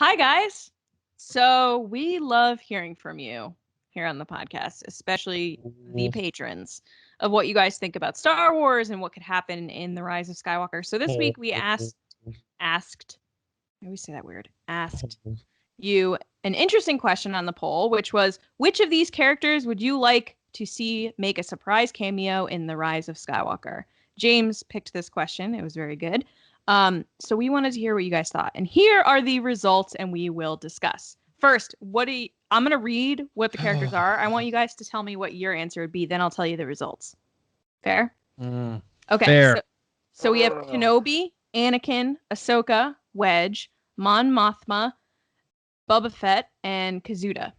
Hi, guys. So we love hearing from you here on the podcast, especially the patrons, of what you guys think about Star Wars and what could happen in The Rise of Skywalker. So this week we asked, I always say that weird, asked you an interesting question on the poll, which was, which of these characters would you like to see make a surprise cameo in The Rise of Skywalker? James picked this question. It was very good. So we wanted to hear what you guys thought. And here are the results, and we will discuss. First, I'm going to read what the characters are. I want you guys to tell me what your answer would be. Then I'll tell you the results. Fair? Okay. Fair. So we have Kenobi, Anakin, Ahsoka, Wedge, Mon Mothma, Boba Fett, and Kazuda.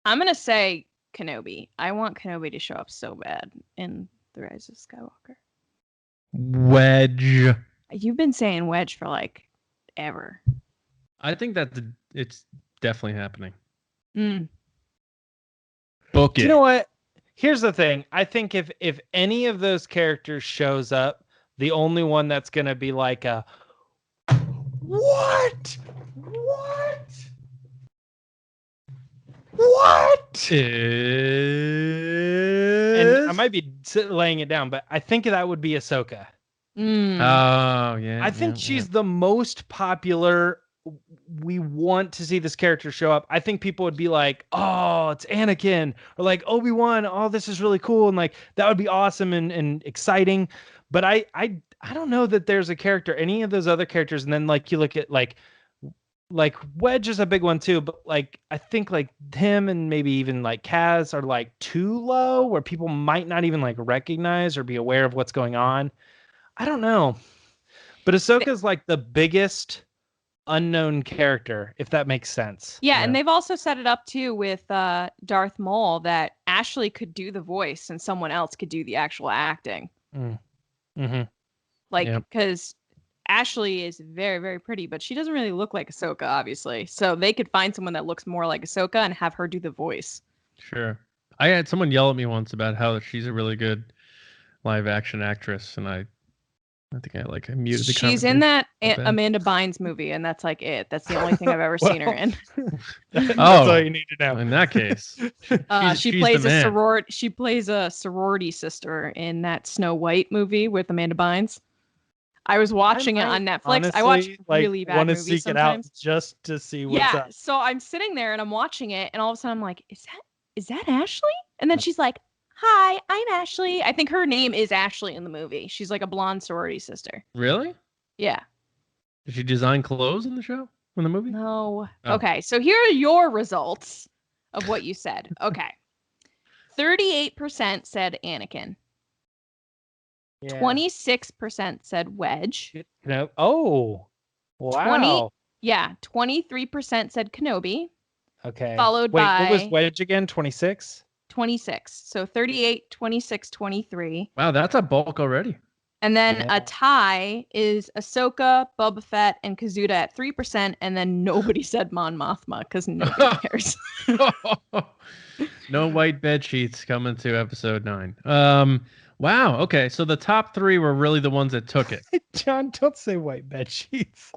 I'm going to say Kenobi. I want Kenobi to show up so bad in The Rise of Skywalker. Wedge. You've been saying Wedge for like ever. I think that it's definitely happening. Book it. You know what? Here's the thing. I think if any of those characters shows up, the only one that's going to be like a what? And I might be laying it down, but I think that would be Ahsoka. Oh, yeah. I think she's the most popular. We want to see this character show up. I think people would be like, oh, it's Anakin, or like Obi-Wan. Oh, this is really cool. And like, that would be awesome and exciting. But I don't know that there's a character, any of those other characters. And then like, you look at like Wedge is a big one too, but like I think like him and maybe even like Kaz are like too low where people might not even like recognize or be aware of what's going on. I don't know. But Ahsoka's like the biggest unknown character, if that makes sense. Yeah, and they've also set it up too with Darth Maul that Ashley could do the voice and someone else could do the actual acting. Because Ashley is very, very pretty, but she doesn't really look like Ahsoka, obviously. So they could find someone that looks more like Ahsoka and have her do the voice. Sure. I had someone yell at me once about how she's a really good live action actress, and I think I muted the She's in that Amanda Bynes movie, and that's like it. That's the only thing I've ever seen her in. That's all you need to know. In that case, she plays a sorority sister in that Snow White movie with Amanda Bynes. I was watching it on Netflix. Honestly, I watch really bad movies seek sometimes. it out just to see what's up. So I'm sitting there and I'm watching it, and all of a sudden I'm like, is that Ashley? And then she's like, hi, I'm Ashley. I think her name is Ashley in the movie. She's like a blonde sorority sister. Really? Yeah. Did she design clothes in the movie? No. Oh. Okay, so here are your results of what you said. Okay. 38% said Anakin. Yeah. 26% said Wedge. Oh, wow. 23% said Kenobi. Okay. Followed by... what was Wedge again? 26? 26. So 38, 26, 23. Wow, that's a bulk already. And then a tie is Ahsoka, Boba Fett, and Kazuda at 3%. And then nobody said Mon Mothma because nobody cares. No white bed sheets coming to episode 9. Wow. Okay. So the top 3 were really the ones that took it. John, don't say white bed sheets.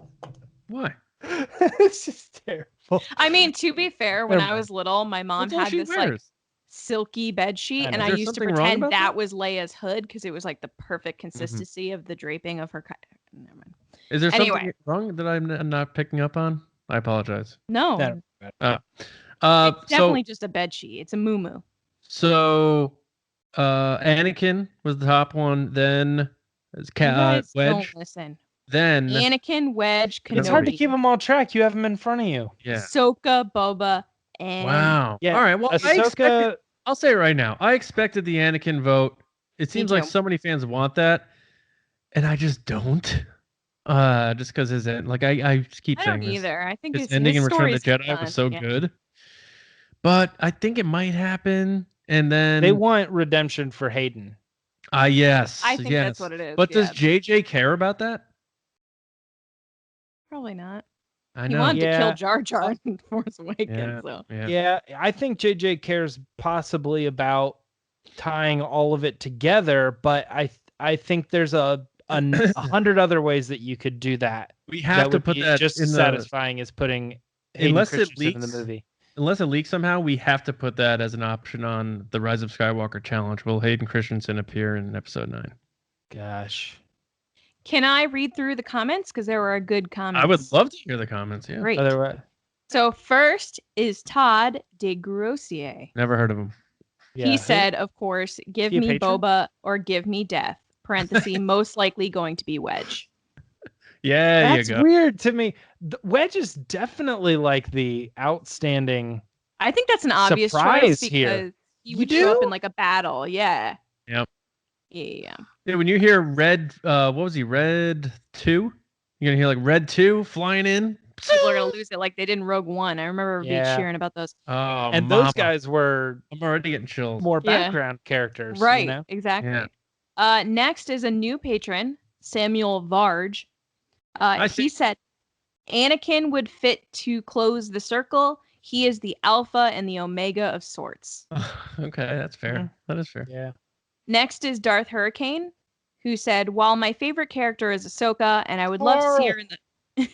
Why? It's just terrible. I mean, to be fair, when I was little, my mom had this like silky bed sheet, and I used to pretend that was Leia's hood because it was like the perfect consistency of the draping of her. Never mind. Is there something wrong that I'm not picking up on? I apologize. No. It's definitely just a bed sheet. It's a muumuu. So. Anakin was the top one. Then Wedge. Don't listen. Then Anakin, Wedge, Kenobi. It's hard to keep them all track. You have them in front of you. Yeah. Ahsoka, Boba, and wow. Yeah. All right. Well, I'll say it right now. I expected the Anakin vote. It seems like so many fans want that, and I just don't. Just because his end, like I just keep saying this. I don't either. I think his ending in Return of the Jedi was so good, but I think it might happen. And then they want redemption for Hayden. Yes. I think that's what it is. But does JJ care about that? Probably not. I know. He wanted to kill Jar Jar in Force Awakens. Yeah, I think JJ cares possibly about tying all of it together, but I think there's a 100 other ways that you could do that. We have to put that just in as satisfying as putting Hayden Christensen in the movie. Unless it leaks somehow, we have to put that as an option on the Rise of Skywalker challenge. Will Hayden Christensen appear in episode 9? Gosh. Can I read through the comments? Because there were good comments. I would love to hear the comments. Yeah. Great. Otherwise, so first is Todd Degrosseilliers. Never heard of him. yeah. He said, of course, give me Boba or give me death. Parenthesis, most likely going to be Wedge. Yeah, that's you go. weird to me. Wedge is definitely like the outstanding. I think that's an obvious surprise choice here. because he would show up in like a battle. Yeah. Yep. Yeah. Yeah, when you hear Red, what was he? Red 2? You're gonna hear like Red 2 flying in. People are gonna lose it like they did in Rogue One. I remember being cheering about those. Oh, and those guys were I'm already getting chills. more background characters. Right. You know? Exactly. Yeah. Next is a new patron, Samuel Varge. He said Anakin would fit to close the circle. He is the alpha and the omega of sorts. Okay, that's fair. Mm-hmm. That is fair. Yeah. Next is Darth Hurricane, who said, while my favorite character is Ahsoka, and I would love to see her in the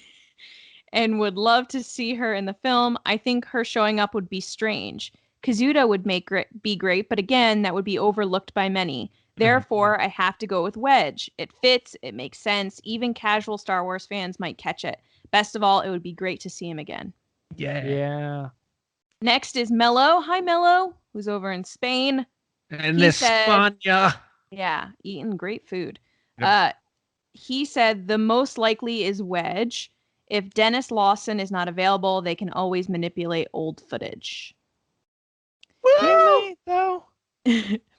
and would love to see her in the film, I think her showing up would be strange. Kazuda would be great, but again, that would be overlooked by many. Therefore, I have to go with Wedge. It fits, it makes sense. Even casual Star Wars fans might catch it. Best of all, it would be great to see him again. Yeah. Next is Mello. Hi, Mello, who's over in Spain. And España. Yeah, eating great food. Yep. He said the most likely is Wedge. If Dennis Lawson is not available, they can always manipulate old footage. Really, though?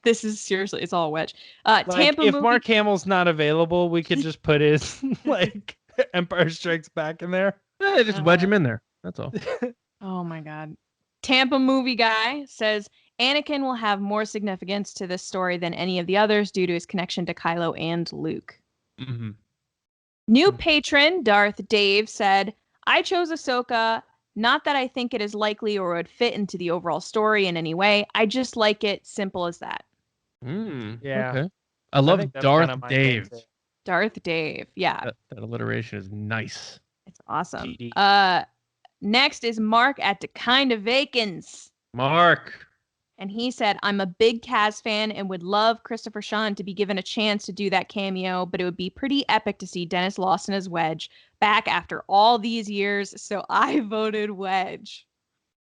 This is seriously, it's all Wedge. Tampa if Mark Hamill's not available, we could just put his like Empire Strikes Back in there. Yeah, just wedge him in there. That's all. Oh my God. Tampa movie guy says Anakin will have more significance to this story than any of the others due to his connection to Kylo and Luke. Mm-hmm. New patron Darth Dave said, I chose Ahsoka. Not that I think it is likely or would fit into the overall story in any way. I just like it. Simple as that. Yeah. Okay. I love Darth Dave. Darth Dave. Yeah. That alliteration is nice. It's awesome. GD. Next is Maerk at the Kind of Vacants. Maerk. And he said, I'm a big Kaz fan and would love Christopher Sean to be given a chance to do that cameo, but it would be pretty epic to see Dennis Lawson as Wedge back after all these years. So I voted Wedge.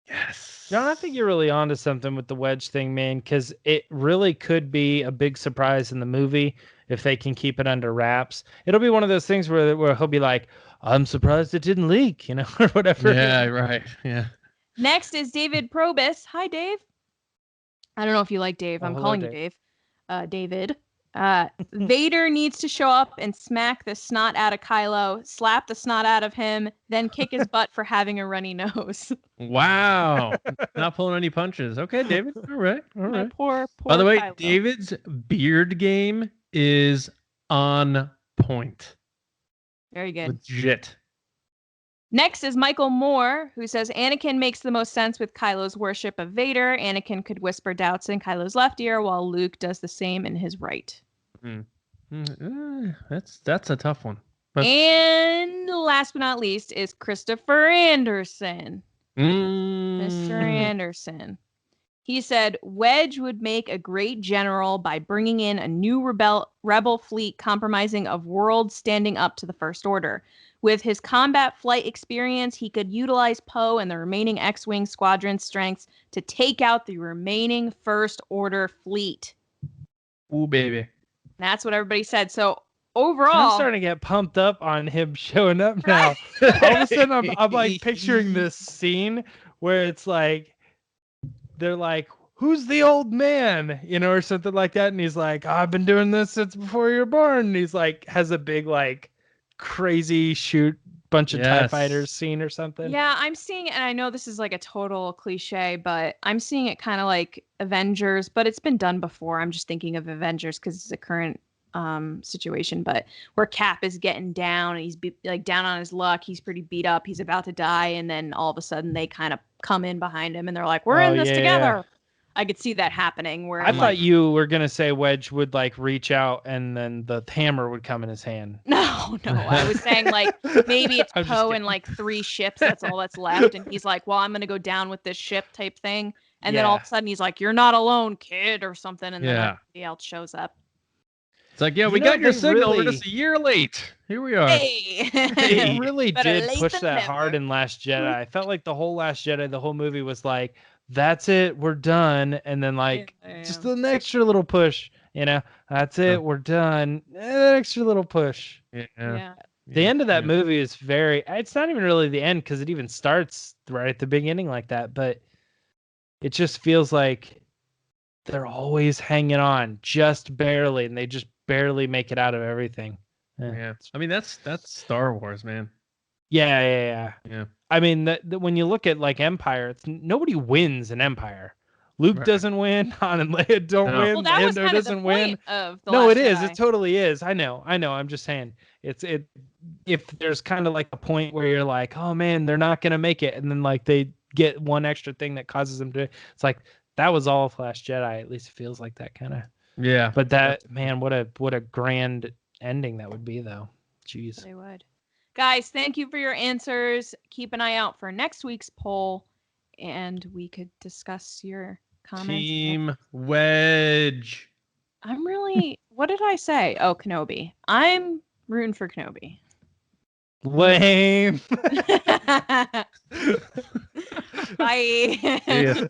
Yes. John, I think you're really onto something with the Wedge thing, man, because it really could be a big surprise in the movie if they can keep it under wraps. It'll be one of those things where he'll be like, I'm surprised it didn't leak, you know, or whatever. Yeah, right. Yeah. Next is David Probus. Hi, Dave. I don't know if you like Dave. I'm calling you Dave. David. Vader needs to show up and smack the snot out of Kylo, slap the snot out of him, then kick his butt for having a runny nose. Wow. Not pulling any punches. Okay, David. All right. All right. Poor By the way, Kylo. David's beard game is on point. Very good. Legit. Next is Michael Moore, who says Anakin makes the most sense with Kylo's worship of Vader. Anakin could whisper doubts in Kylo's left ear, while Luke does the same in his right. That's a tough one. But... And last but not least is Christopher Anderson. Mr. Anderson. He said Wedge would make a great general by bringing in a new rebel fleet compromising of worlds standing up to the First Order. With his combat flight experience, he could utilize Poe and the remaining X-Wing squadron strengths to take out the remaining First Order fleet. Ooh, baby. That's what everybody said. So overall, I'm starting to get pumped up on him showing up now. All of a sudden, I'm like picturing this scene where it's like, they're like, who's the old man? You know, or something like that. And he's like, I've been doing this since before you were born. And he's like, has a big, like, crazy shoot bunch of TIE fighters scene or something. Yeah, I'm seeing it, and I know this is like a total cliche, but I'm seeing it kind of like Avengers, but it's been done before. I'm just thinking of Avengers because it's a current situation, but where Cap is getting down and he's like down on his luck. He's pretty beat up. He's about to die, and then all of a sudden they kind of come in behind him and they're like, we're in this together. I could see that happening. Where I thought you were gonna say Wedge would like reach out and then the hammer would come in his hand. No. I was saying like maybe it's Poe and like 3 ships. That's all that's left, and he's like, "Well, I'm gonna go down with this ship," type thing. And then all of a sudden he's like, "You're not alone, kid," or something, and then everybody else shows up. It's like, yeah, we got your signal. We're just a year late. Here we are. Hey. They really did push that hard in Last Jedi. I felt like the whole Last Jedi, the whole movie was like, that's it, we're done. And then like just an extra little push, that's it, we're done. An extra little push. Yeah. The end of that movie is it's not even really the end because it even starts right at the beginning like that, but it just feels like they're always hanging on just barely, and they just barely make it out of everything. Yeah. I mean, that's Star Wars, man. Yeah. I mean, when you look at like Empire, nobody wins in Empire. Luke doesn't win. Han and Leia don't win. Well, that Lando was kind doesn't of the win. point of the No, Last it is. Jedi. It totally is. I know. I'm just saying. If there's kind of like a point where you're like, oh man, they're not gonna make it, and then like they get one extra thing that causes them to. It's like that was all Flash Jedi. At least it feels like that kind of. Yeah. But that man, what a grand ending that would be, though. Jeez. They would. Guys, thank you for your answers. Keep an eye out for next week's poll, and we could discuss your comments. Team Wedge. I'm really. What did I say? Oh, Kenobi. I'm rooting for Kenobi. Lame. Bye. Yeah.